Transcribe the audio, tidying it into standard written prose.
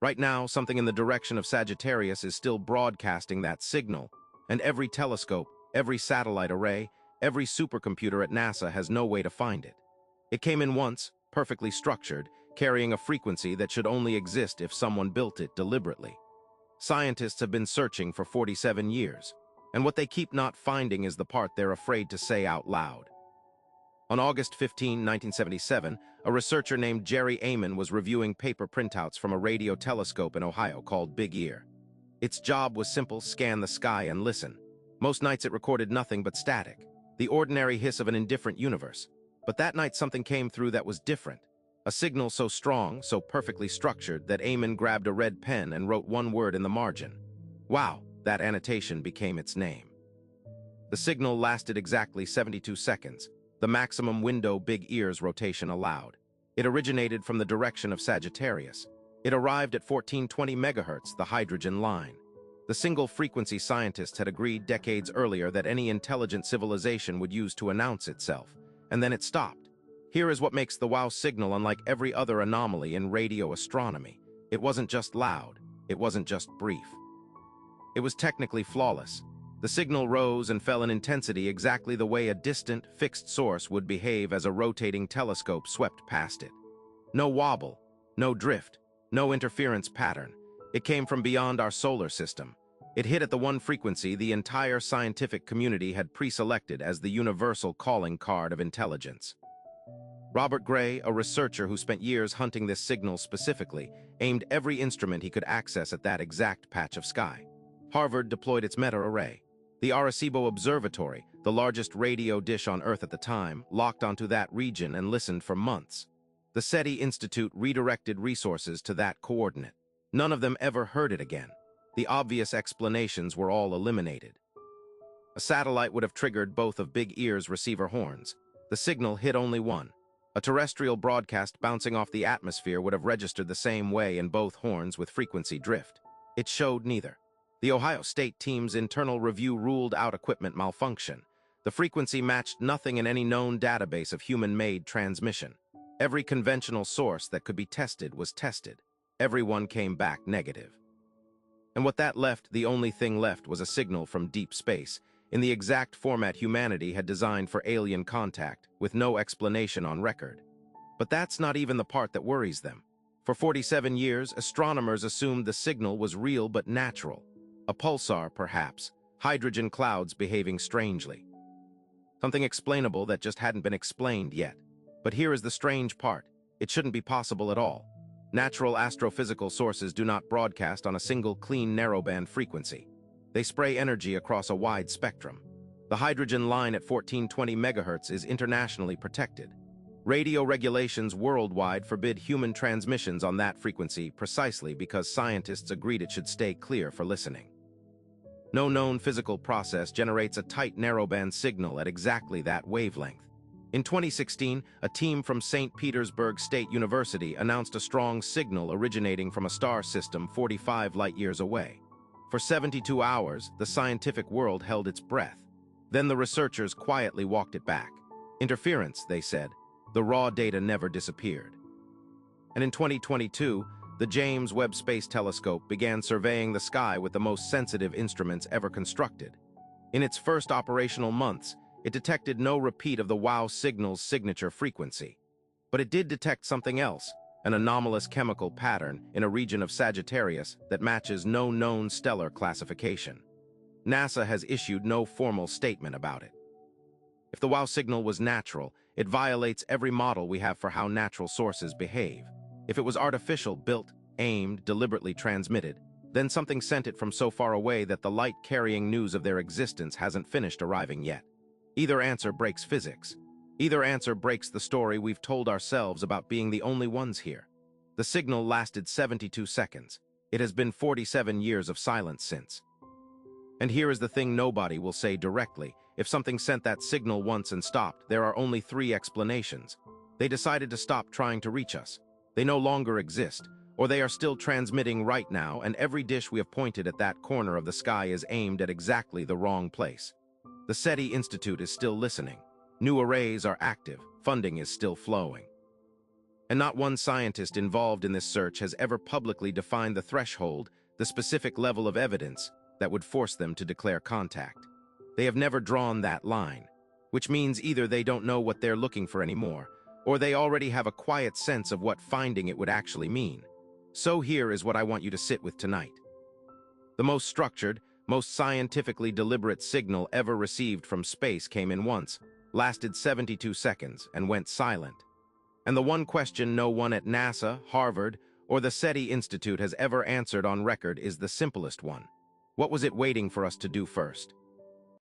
Right now, something in the direction of Sagittarius is still broadcasting that signal, and every telescope, every satellite array, every supercomputer at NASA has no way to find it. It came in once, perfectly structured, carrying a frequency that should only exist if someone built it deliberately. Scientists have been searching for 47 years, and what they keep not finding is the part they're afraid to say out loud. On August 15, 1977, a researcher named Jerry Ehman was reviewing paper printouts from a radio telescope in Ohio called Big Ear. Its job was simple: scan the sky and listen. Most nights it recorded nothing but static, the ordinary hiss of an indifferent universe. But that night something came through that was different. A signal so strong, so perfectly structured, that Ehman grabbed a red pen and wrote one word in the margin. Wow, that annotation became its name. The signal lasted exactly 72 seconds, the maximum window Big Ear's rotation allowed. It originated from the direction of Sagittarius. It arrived at 1420 megahertz, the hydrogen line. The single-frequency scientists had agreed decades earlier that any intelligent civilization would use to announce itself, and then it stopped. Here is what makes the WOW signal unlike every other anomaly in radio astronomy. It wasn't just loud, it wasn't just brief. It was technically flawless. The signal rose and fell in intensity exactly the way a distant, fixed source would behave as a rotating telescope swept past it. No wobble, no drift, no interference pattern. It came from beyond our solar system. It hit at the one frequency the entire scientific community had pre-selected as the universal calling card of intelligence. Robert Gray, a researcher who spent years hunting this signal specifically, aimed every instrument he could access at that exact patch of sky. Harvard deployed its meta-array. The Arecibo Observatory, the largest radio dish on Earth at the time, locked onto that region and listened for months. The SETI Institute redirected resources to that coordinate. None of them ever heard it again. The obvious explanations were all eliminated. A satellite would have triggered both of Big Ear's receiver horns. The signal hit only one. A terrestrial broadcast bouncing off the atmosphere would have registered the same way in both horns with frequency drift. It showed neither. The Ohio State team's internal review ruled out equipment malfunction. The frequency matched nothing in any known database of human-made transmission. Every conventional source that could be tested was tested. Everyone came back negative. And what that left, the only thing left, was a signal from deep space, in the exact format humanity had designed for alien contact, with no explanation on record. But that's not even the part that worries them. For 47 years, astronomers assumed the signal was real but natural. A pulsar, perhaps, hydrogen clouds behaving strangely. Something explainable that just hadn't been explained yet. But here is the strange part. It shouldn't be possible at all. Natural astrophysical sources do not broadcast on a single clean narrowband frequency. They spray energy across a wide spectrum. The hydrogen line at 1420 megahertz is internationally protected. Radio regulations worldwide forbid human transmissions on that frequency precisely because scientists agreed it should stay clear for listening. No known physical process generates a tight narrowband signal at exactly that wavelength. In 2016, a team from St. Petersburg State University announced a strong signal originating from a star system 45 light-years away. For 72 hours, the scientific world held its breath. Then the researchers quietly walked it back. Interference, they said. The raw data never disappeared. And in 2022, the James Webb Space Telescope began surveying the sky with the most sensitive instruments ever constructed. In its first operational months, it detected no repeat of the WOW signal's signature frequency. But it did detect something else, an anomalous chemical pattern in a region of Sagittarius that matches no known stellar classification. NASA has issued no formal statement about it. If the WOW signal was natural, it violates every model we have for how natural sources behave. If it was artificial, built, aimed, deliberately transmitted, then something sent it from so far away that the light carrying news of their existence hasn't finished arriving yet. Either answer breaks physics. Either answer breaks the story we've told ourselves about being the only ones here. The signal lasted 72 seconds. It has been 47 years of silence since. And here is the thing nobody will say directly. If something sent that signal once and stopped, there are only 3 explanations. They decided to stop trying to reach us. They no longer exist, or they are still transmitting right now, and every dish we have pointed at that corner of the sky is aimed at exactly the wrong place. The SETI Institute is still listening. New arrays are active. Funding is still flowing. And not one scientist involved in this search has ever publicly defined the threshold, the specific level of evidence that would force them to declare contact. They have never drawn that line, which means either they don't know what they're looking for anymore, or they already have a quiet sense of what finding it would actually mean. So here is what I want you to sit with tonight. The most structured, most scientifically deliberate signal ever received from space came in once, lasted 72 seconds, and went silent. And the one question no one at NASA, Harvard, or the SETI Institute has ever answered on record is the simplest one. What was it waiting for us to do first?